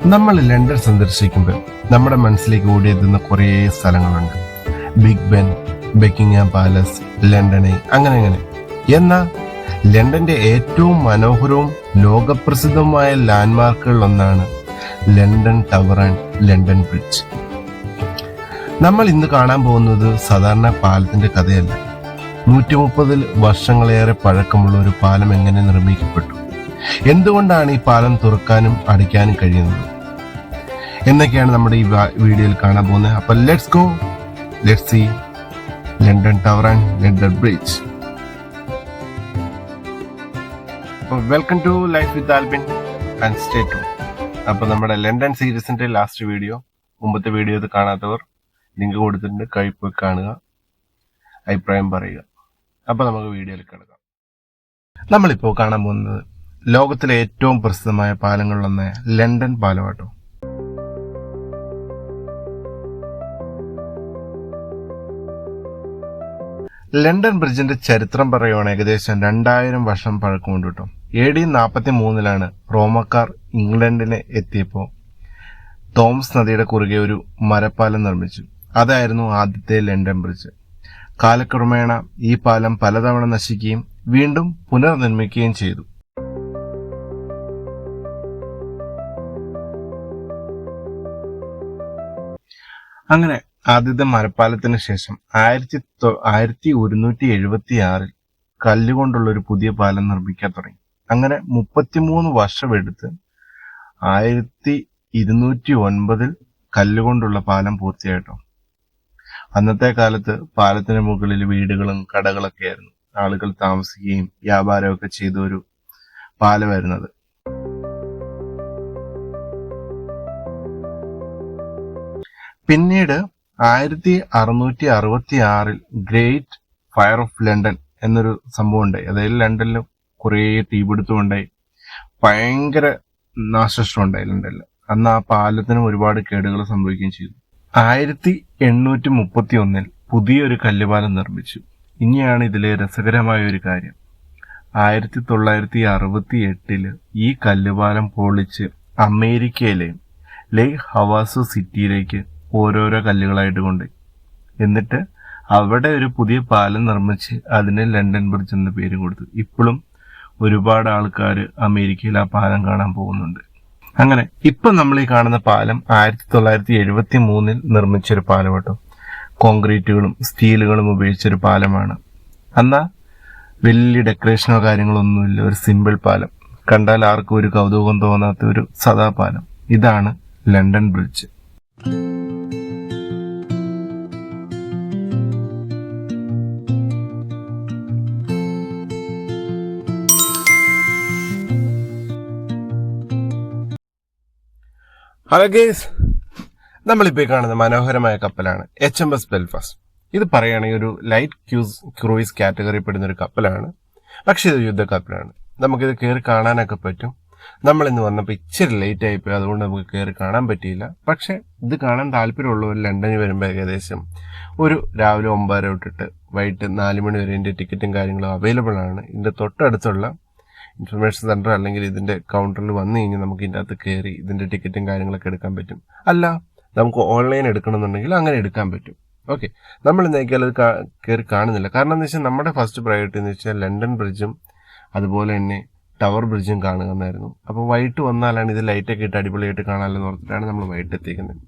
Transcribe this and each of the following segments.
നമ്മൾ ലണ്ടൻ സന്ദർശിക്കുമ്പോൾ നമ്മുടെ മനസ്സിലേക്ക് ഓടിയെത്തുന്ന കുറേ സ്ഥലങ്ങളുണ്ട്. Big Ben, Buckingham Palace, London Eye, അങ്ങനെ. എന്നാൽ ലണ്ടന്റെ ഏറ്റവും മനോഹരവും ലോകപ്രസിദ്ധവുമായ ലാൻഡ്മാർക്കുകളിൽ ഒന്നാണ് London Tower and London Bridge. നമ്മൾ ഇന്ന് കാണാൻ പോകുന്നത് സാധാരണ പാലത്തിന്റെ കഥയല്ല. 130 വർഷങ്ങളേറെ പഴക്കമുള്ള ഒരു പാലം എങ്ങനെ നിർമ്മിക്കപ്പെട്ടു, എന്തുകൊണ്ടാണ് ഈ പാലം തുറക്കാനും അടയ്ക്കാനും കഴിയുന്നത് എന്നൊക്കെയാണ് നമ്മുടെ ഈ വീഡിയോയിൽ കാണാൻ പോകുന്നത്. അപ്പൊ let's see London Tower and London Bridge. Welcome to life with Albin and stay tune. അപ്പൊ നമ്മുടെ ലണ്ടൻ സീരീസിന്റെ ലാസ്റ്റ് വീഡിയോ, മുമ്പത്തെ വീഡിയോ ഇത് കാണാത്തവർ ലിങ്ക് കൊടുത്തിട്ടുണ്ട്, പോയി കാണുക, അഭിപ്രായം പറയുക. അപ്പൊ നമുക്ക് വീഡിയോയിൽ കിടക്കാം. നമ്മളിപ്പോ കാണാൻ പോകുന്നത് ലോകത്തിലെ ഏറ്റവും പ്രസിദ്ധമായ പാലങ്ങളിലൊന്ന് ലണ്ടൻ പാലമാട്ടോ. ലണ്ടൻ ബ്രിഡ്ജിന്റെ ചരിത്രം പറയുവാണ് ഏകദേശം 2000 വർഷം പഴക്കമുണ്ട് കേട്ടോ. AD 43 റോമക്കാർ ഇംഗ്ലണ്ടിനെ എത്തിയപ്പോൾ തോംസ് നദിയുടെ കുറുകെ ഒരു മരപ്പാലം നിർമ്മിച്ചു. അതായിരുന്നു ആദ്യത്തെ ലണ്ടൻ ബ്രിഡ്ജ്. കാലക്രമേണ ഈ പാലം പലതവണ നശിക്കുകയും വീണ്ടും പുനർനിർമ്മിക്കുകയും ചെയ്തു. അങ്ങനെ ആദ്യത്തെ മരപ്പാലത്തിന് ശേഷം 1176 കല്ലുകൊണ്ടുള്ള ഒരു പുതിയ പാലം നിർമ്മിക്കാൻ തുടങ്ങി. അങ്ങനെ 33 വർഷമെടുത്ത് 1209 കല്ലുകൊണ്ടുള്ള പാലം പൂർത്തിയായിട്ടോ. അന്നത്തെ കാലത്ത് പാലത്തിന് മുകളിൽ വീടുകളും കടകളൊക്കെ ആയിരുന്നു. ആളുകൾ താമസിക്കുകയും വ്യാപാരമൊക്കെ ചെയ്ത ഒരു പാലമായിരുന്നത്. പിന്നീട് 1666 ഗ്രേറ്റ് ഫയർ ഓഫ് ലണ്ടൻ എന്നൊരു സംഭവം ഉണ്ടായി. അതായത് ലണ്ടനിൽ കുറേ തീപിടുത്തം ഉണ്ടായി, ഭയങ്കര നാശനഷ്ടം ഉണ്ടായി ലണ്ടനിൽ. അന്ന് ആ പാലത്തിനും ഒരുപാട് കേടുകൾ സംഭവിക്കുകയും ചെയ്തു. 1831 പുതിയൊരു കല്ലുപാലം നിർമ്മിച്ചു. ഇനിയാണ് ഇതിലെ രസകരമായ ഒരു കാര്യം. 1968 ഈ കല്ലുപാലം പൊളിച്ച് അമേരിക്കയിലെ ലേ ഹവാസു സിറ്റിയിലേക്ക് ഓരോരോ കല്ലുകളായിട്ട് കൊണ്ടുപോയി. എന്നിട്ട് അവിടെ ഒരു പുതിയ പാലം നിർമ്മിച്ച് അതിന് ലണ്ടൻ ബ്രിഡ്ജ് എന്ന പേര് കൊടുത്തു. ഇപ്പോഴും ഒരുപാട് ആൾക്കാർ അമേരിക്കയിൽ ആ പാലം കാണാൻ പോകുന്നുണ്ട്. അങ്ങനെ ഇപ്പൊ നമ്മൾ ഈ കാണുന്ന പാലം 1973 നിർമ്മിച്ചൊരു പാലം കേട്ടോ. കോൺക്രീറ്റുകളും സ്റ്റീലുകളും ഉപയോഗിച്ചൊരു പാലമാണ്. എന്നാ വലിയ ഡെക്കറേഷനോ കാര്യങ്ങളോ ഒന്നുമില്ല, ഒരു സിമ്പിൾ പാലം. കണ്ടാൽ ആർക്കും ഒരു കൗതുകം തോന്നാത്ത ഒരു സദാ പാലം. ഇതാണ് ലണ്ടൻ ബ്രിഡ്ജ്. ഹലോ ഗേസ്, നമ്മളിപ്പോൾ കാണുന്ന മനോഹരമായ കപ്പലാണ് HMS ബെൽഫാസ്റ്റ്. ഇത് പറയുകയാണെങ്കിൽ ഒരു ലൈറ്റ് ക്രൂയിസ് കാറ്റഗറി പെടുന്ന ഒരു കപ്പലാണ്. പക്ഷെ ഇത് യുദ്ധ കപ്പലാണ്. നമുക്കിത് കയറി കാണാനൊക്കെ പറ്റും. നമ്മളിന്ന് വന്നപ്പോൾ ഇച്ചിരി ലേറ്റ് ആയിപ്പോയി, അതുകൊണ്ട് നമുക്ക് കയറി കാണാൻ പറ്റിയില്ല. പക്ഷെ ഇത് കാണാൻ താല്പര്യമുള്ളവർ ലണ്ടനിൽ വരുമ്പോൾ ഏകദേശം ഒരു രാവിലെ 9 തൊട്ടിട്ട് വൈകിട്ട് 4 മണി വരെ ഇതിൻ്റെ ടിക്കറ്റും കാര്യങ്ങളും അവൈലബിൾ ആണ്. ഇതിൻ്റെ തൊട്ടടുത്തുള്ള ഇൻഫർമേഷൻ സെന്റർ അല്ലെങ്കിൽ ഇതിന്റെ കൗണ്ടറിൽ വന്നു കഴിഞ്ഞാൽ നമുക്ക് ഇതിൻ്റെ അകത്ത് കയറി ഇതിന്റെ ടിക്കറ്റും കാര്യങ്ങളൊക്കെ എടുക്കാൻ പറ്റും. അല്ല, നമുക്ക് ഓൺലൈൻ എടുക്കണമെന്നുണ്ടെങ്കിൽ അങ്ങനെ എടുക്കാൻ പറ്റും. ഓക്കെ, നമ്മൾ ഇന്നേക്കാൾ അത് കയറി കാണുന്നില്ല. കാരണം എന്താ വെച്ചാൽ നമ്മുടെ ഫസ്റ്റ് പ്രയോറിറ്റി എന്ന് വെച്ചാൽ ലണ്ടൻ ബ്രിഡ്ജും അതുപോലെ തന്നെ ടവർ ബ്രിഡ്ജും കാണുക എന്നായിരുന്നു. അപ്പോൾ വൈകിട്ട് വന്നാലാണ് ഇത് ലൈറ്റൊക്കെ ഇട്ട് അടിപൊളിയായിട്ട് കാണാമെന്ന് ഓർത്തിട്ടാണ് നമ്മൾ വൈകിട്ട് എത്തിക്കുന്നത്.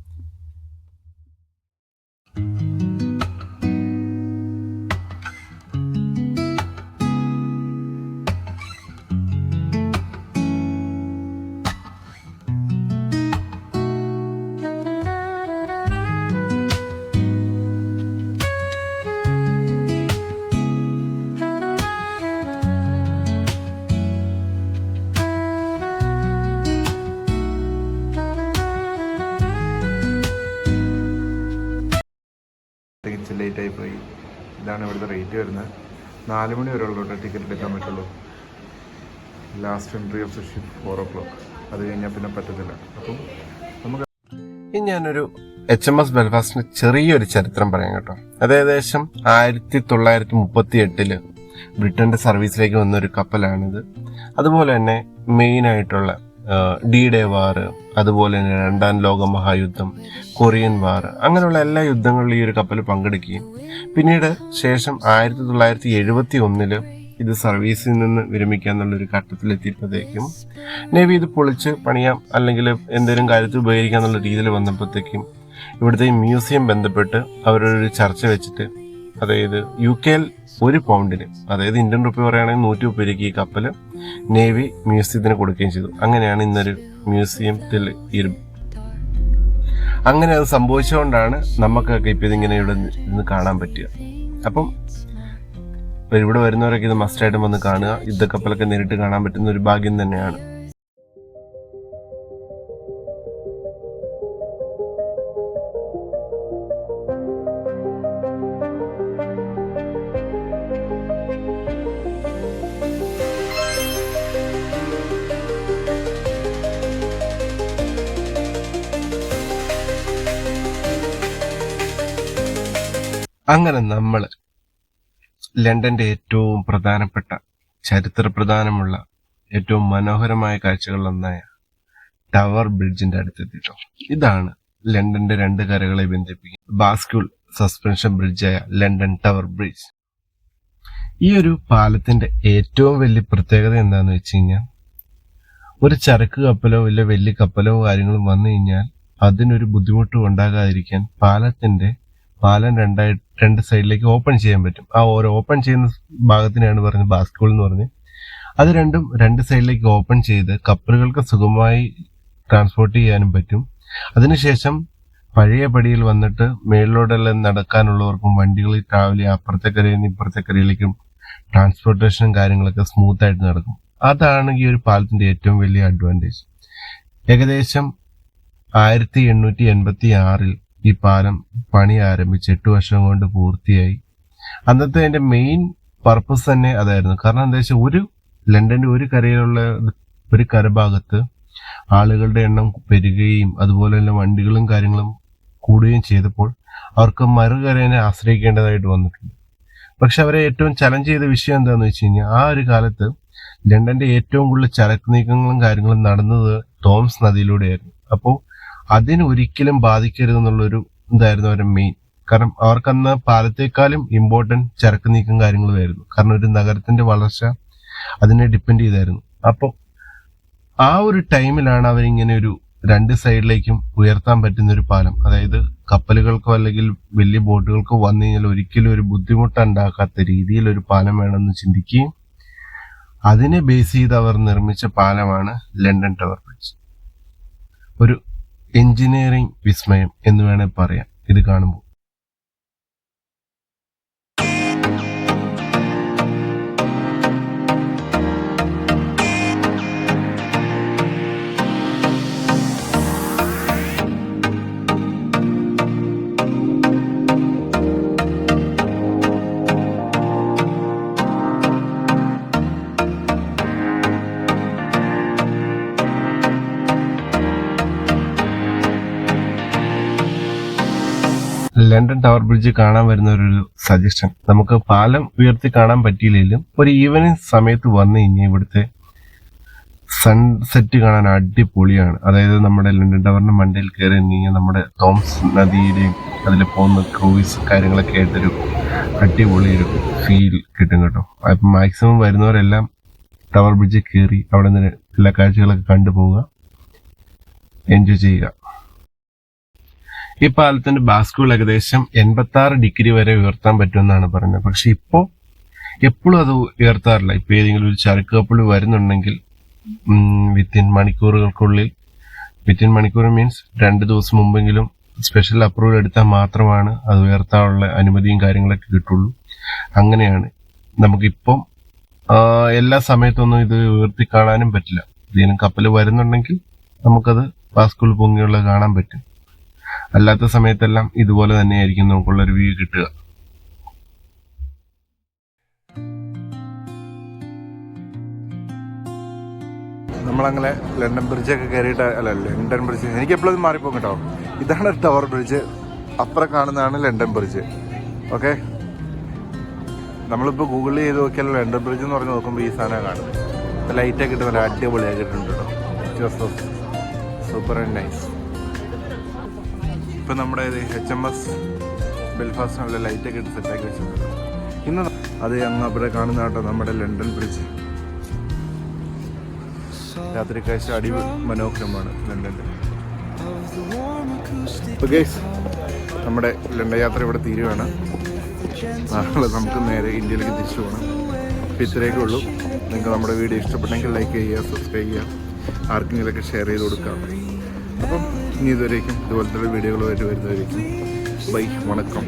ലേറ്റ് ആയിപ്പോയി. ഇതാണ് ഇവിടുത്തെ റേറ്റ് വരുന്നത്. 4 മണി വരെ ഉള്ളൂ ടിക്കറ്റ് എടുക്കാൻ പറ്റുള്ളൂ. Last entry of the ship 4 o'clock. അത് കഴിഞ്ഞാൽ പിന്നെ പറ്റത്തില്ല. അപ്പം നമുക്ക് ഇനി ഞാനൊരു HMS ബെൽഫാസ്റ്റിന്റെ ചെറിയൊരു ചരിത്രം പറയാം കേട്ടോ. അത് ഏകദേശം 1938 ബ്രിട്ടന്റെ സർവീസിലേക്ക് വന്നൊരു കപ്പലാണിത്. അതുപോലെ തന്നെ മെയിൻ ആയിട്ടുള്ള D-Day വാർ, അതുപോലെ തന്നെ രണ്ടാം ലോക മഹായുദ്ധം, കൊറിയൻ വാർ, അങ്ങനെയുള്ള എല്ലാ യുദ്ധങ്ങളിലും ഈ ഒരു കപ്പൽ പങ്കെടുക്കുകയും പിന്നീട് ശേഷം 1971 ഇത് സർവീസിൽ നിന്ന് വിരമിക്കാന്നുള്ളൊരു ഘട്ടത്തിലെത്തിയപ്പോഴത്തേക്കും നേവി ഇത് പൊളിച്ച് പണിയാം അല്ലെങ്കിൽ എന്തെങ്കിലും കാര്യത്തിൽ ഉപയോഗിക്കാന്നുള്ള രീതിയിൽ വന്നപ്പോഴത്തേക്കും ഇവിടുത്തെ മ്യൂസിയം ബന്ധപ്പെട്ട് അവരൊരു ചർച്ച വെച്ചിട്ട്, അതായത് UK ഒരു പൗണ്ടിന്, അതായത് ഇന്ത്യൻ റുപ്പി പറയുകയാണെങ്കിൽ 130 രൂപയ്ക്ക് ഈ കപ്പൽ നേവി മ്യൂസിയത്തിന് കൊടുക്കുകയും ചെയ്തു. അങ്ങനെയാണ് ഇന്നൊരു മ്യൂസിയത്തിൽ അങ്ങനെ അത് സംഭവിച്ചുകൊണ്ടാണ് നമുക്കൊക്കെ ഇപ്പം ഇതിങ്ങനെ ഇവിടെ നിന്ന് കാണാൻ പറ്റുക. അപ്പം ഇവിടെ വരുന്നവരൊക്കെ ഇത് മസ്റ്റായിട്ടും വന്ന് കാണുക. യുദ്ധക്കപ്പലൊക്കെ നേരിട്ട് കാണാൻ പറ്റുന്ന ഒരു ഭാഗ്യം തന്നെയാണ്. അങ്ങനെ നമ്മൾ ലണ്ടന്റെ ഏറ്റവും പ്രധാനപ്പെട്ട, ചരിത്ര പ്രധാനമുള്ള, ഏറ്റവും മനോഹരമായ കാഴ്ചകളിലൊന്നായ ടവർ ബ്രിഡ്ജിന്റെ അടുത്തെത്തിട്ടോ. ഇതാണ് ലണ്ടന്റെ രണ്ട് കരകളെ ബന്ധിപ്പിക്കുന്ന ബാസ്ക്യൂൾ സസ്പെൻഷൻ ബ്രിഡ്ജായ ലണ്ടൻ ടവർ ബ്രിഡ്ജ്. ഈ ഒരു പാലത്തിന്റെ ഏറ്റവും വലിയ പ്രത്യേകത എന്താന്ന് വെച്ച് കഴിഞ്ഞാൽ, ഒരു ചരക്ക് കപ്പലോ ഇല്ല വലിയ കപ്പലോ കാര്യങ്ങളും വന്നു കഴിഞ്ഞാൽ അതിനൊരു ബുദ്ധിമുട്ടും ഉണ്ടാകാതിരിക്കാൻ പാലം രണ്ട് സൈഡിലേക്ക് ഓപ്പൺ ചെയ്യാൻ പറ്റും. ആ ഓരോ ഓപ്പൺ ചെയ്യുന്ന ഭാഗത്തിനാണ് പറഞ്ഞത് ബാസ്ക്യൂൾ എന്ന് പറഞ്ഞ്. അത് രണ്ടും രണ്ട് സൈഡിലേക്ക് ഓപ്പൺ ചെയ്ത് കപ്പലുകൾക്ക് സുഗമമായി ട്രാൻസ്പോർട്ട് ചെയ്യാനും പറ്റും. അതിനുശേഷം പഴയ പടിയിൽ വന്നിട്ട് മേളിലോടെല്ലാം നടക്കാനുള്ളവർക്കും വണ്ടികളിൽ ട്രാവൽ ചെയ്യാൻ അപ്പുറത്തെ കരയിൽ നിന്ന് ഇപ്പുറത്തെ കരയിലേക്കും ട്രാൻസ്പോർട്ടേഷനും കാര്യങ്ങളൊക്കെ സ്മൂത്ത് ആയിട്ട് നടക്കും. അതാണ് ഈ ഒരു പാലത്തിന്റെ ഏറ്റവും വലിയ അഡ്വാൻറ്റേജ്. ഏകദേശം 1886 ഈ പാലം പണി ആരംഭിച്ച് 8 വർഷം കൊണ്ട് പൂർത്തിയായി. അന്നത്തെ അതിന്റെ മെയിൻ പർപ്പസ് തന്നെ അതായിരുന്നു. കാരണം എന്താ വെച്ചാൽ ലണ്ടന്റെ ഒരു കരയിലുള്ള ഒരു കരഭാഗത്ത് ആളുകളുടെ എണ്ണം പെരുകുകയും അതുപോലെ തന്നെ വണ്ടികളും കാര്യങ്ങളും കൂടുകയും ചെയ്തപ്പോൾ അവർക്ക് മറുകരയെ ആശ്രയിക്കേണ്ടതായിട്ട് വന്നിട്ടുണ്ട്. പക്ഷെ അവരെ ഏറ്റവും ചലഞ്ച് ചെയ്ത വിഷയം എന്താണെന്ന് വെച്ച് കഴിഞ്ഞാൽ, ആ ഒരു കാലത്ത് ലണ്ടന്റെ ഏറ്റവും കൂടുതൽ ചരക്ക് നീക്കങ്ങളും കാര്യങ്ങളും നടന്നത് തോംസ് നദിയിലൂടെയായിരുന്നു. അപ്പോൾ അതിന് ഒരിക്കലും ബാധിക്കരുതെന്നുള്ളൊരു ഇതായിരുന്നു അവരുടെ മെയിൻ. കാരണം അവർക്കന്ന് പാലത്തേക്കാളും ഇമ്പോർട്ടന്റ് ചരക്ക് നീക്കം കാര്യങ്ങളുമായിരുന്നു. കാരണം ഒരു നഗരത്തിന്റെ വളർച്ച അതിനെ ഡിപ്പെൻഡ് ചെയ്തായിരുന്നു. അപ്പോൾ ആ ഒരു ടൈമിലാണ് അവരിങ്ങനെ ഒരു രണ്ട് സൈഡിലേക്കും ഉയർത്താൻ പറ്റുന്ന ഒരു പാലം, അതായത് കപ്പലുകൾക്കോ അല്ലെങ്കിൽ വലിയ ബോട്ടുകൾക്കോ വന്നു കഴിഞ്ഞാൽ ഒരിക്കലും ഒരു ബുദ്ധിമുട്ടുണ്ടാക്കാത്ത രീതിയിൽ ഒരു പാലം വേണമെന്ന് ചിന്തിക്കുകയും അതിനെ ബേസ് ചെയ്ത് അവർ നിർമ്മിച്ച പാലമാണ് ലണ്ടൻ ടവർ ബ്രിഡ്ജ്. ഒരു എഞ്ചിനീയറിംഗ് വിസ്മയം എന്ന് വേണേൽ പറയാം ഇത് കാണുമ്പോൾ. ലണ്ടൻ ടവർ ബ്രിഡ്ജ് കാണാൻ വരുന്ന ഒരു സജഷൻ, നമുക്ക് പാലം ഉയർത്തി കാണാൻ പറ്റിയില്ലെങ്കിലും ഒരു ഈവനിങ് സമയത്ത് വന്നു കഴിഞ്ഞാൽ ഇവിടുത്തെ സൺസെറ്റ് കാണാൻ അടിപൊളിയാണ്. അതായത് നമ്മുടെ ലണ്ടൻ ടവറിന്റെ മണ്ടയിൽ കയറി കഴിഞ്ഞാൽ നമ്മുടെ തോംസ് നദിയുടെയും അതിൽ പോകുന്ന ക്രൂയിസ് കാര്യങ്ങളൊക്കെ ആയിട്ടൊരു അടിപൊളി ഒരു ഫീൽ കിട്ടും കേട്ടോ. അപ്പം മാക്സിമം വരുന്നവരെല്ലാം ടവർ ബ്രിഡ്ജിൽ കയറി അവിടെ നിന്ന് എല്ലാ കാഴ്ചകളൊക്കെ കണ്ടുപോവുക, എൻജോയ് ചെയ്യുക. ഈ പാലത്തിന്റെ ബാസ്ക്യൂൾ ഏകദേശം 86 ഡിഗ്രി വരെ ഉയർത്താൻ പറ്റുമെന്നാണ് പറയുന്നത്. പക്ഷെ ഇപ്പോ എപ്പോഴും അത് ഉയർത്താറില്ല. ഇപ്പൊ ഏതെങ്കിലും ഒരു ചരക്ക് കപ്പൽ വരുന്നുണ്ടെങ്കിൽ വിത്തിൻ മണിക്കൂർ മീൻസ് 2 ദിവസം മുമ്പെങ്കിലും സ്പെഷ്യൽ അപ്രൂവൽ എടുത്താൽ മാത്രമാണ് അത് ഉയർത്താനുള്ള അനുമതിയും കാര്യങ്ങളൊക്കെ കിട്ടുള്ളൂ. അങ്ങനെയാണ്. നമുക്കിപ്പം എല്ലാ സമയത്തൊന്നും ഇത് ഉയർത്തി കാണാനും പറ്റില്ല. ഏതെങ്കിലും കപ്പൽ വരുന്നുണ്ടെങ്കിൽ നമുക്കത് ബാസ്ക്യൂൾ പൊങ്ങിയുള്ള കാണാൻ പറ്റും. അല്ലാത്ത സമയത്തെല്ലാം ഇതുപോലെ തന്നെയായിരിക്കും നമുക്കുള്ളൊരു വ്യൂ കിട്ടുക. നമ്മളങ്ങനെ ലണ്ടൻ ബ്രിഡ്ജൊക്കെ കയറിയിട്ട്, ലണ്ടൻ ബ്രിഡ്ജ് എനിക്ക് എപ്പോഴും മാറിപ്പോകും കേട്ടോ. ഇതാണ് ടവർ ബ്രിഡ്ജ്, അപ്പുറം കാണുന്നതാണ് ലണ്ടൻ ബ്രിഡ്ജ്. ഓക്കെ, നമ്മളിപ്പോൾ ഗൂഗിളിൽ ചെയ്ത് നോക്കിയാൽ ലണ്ടൻ ബ്രിഡ്ജ് എന്ന് പറഞ്ഞ് നോക്കുമ്പോൾ ഈ സാധനം കാണുന്നത് ലൈറ്റൊക്കെ ഇട്ട് നല്ല അടിപൊളിയാക്കിയിട്ടുണ്ട് കേട്ടോ. Joseph super and nice. ഇപ്പം നമ്മുടെ HMS ബെൽഫാസ്റ്റ് നല്ല ലൈറ്റൊക്കെ ഇട്ട് സെറ്റാക്കി വെച്ചിട്ടുണ്ട്. ഇന്ന് അത് അങ്ങ് അവിടെ കാണുന്ന കേട്ടോ നമ്മുടെ ലണ്ടൻ ബ്രിഡ്ജ്. രാത്രി കാഴ്ച മനോഹരമാണ് ലണ്ടനിൽ. ഓക്കെ, നമ്മുടെ ലണ്ടൻ യാത്ര ഇവിടെ തീരുവാണ്. നാളെ നമുക്ക് നേരെ ഇന്ത്യയിലേക്ക് തിരിച്ചു പോകണം. അപ്പോൾ ഇത്രയൊക്കെ ഉള്ളൂ. നിങ്ങൾക്ക് നമ്മുടെ വീഡിയോ ഇഷ്ടപ്പെട്ടെങ്കിൽ ലൈക്ക് ചെയ്യുക, സബ്സ്ക്രൈബ് ചെയ്യുക, ആർക്കെങ്കിലൊക്കെ ഷെയർ ചെയ്ത് കൊടുക്കാം. അപ്പം ഇനി ഇതുവരേക്കും ഇതുപോലത്തെ വീഡിയോകളുമായിട്ട് വരുന്നവരേക്കും ബൈ, വണക്കം.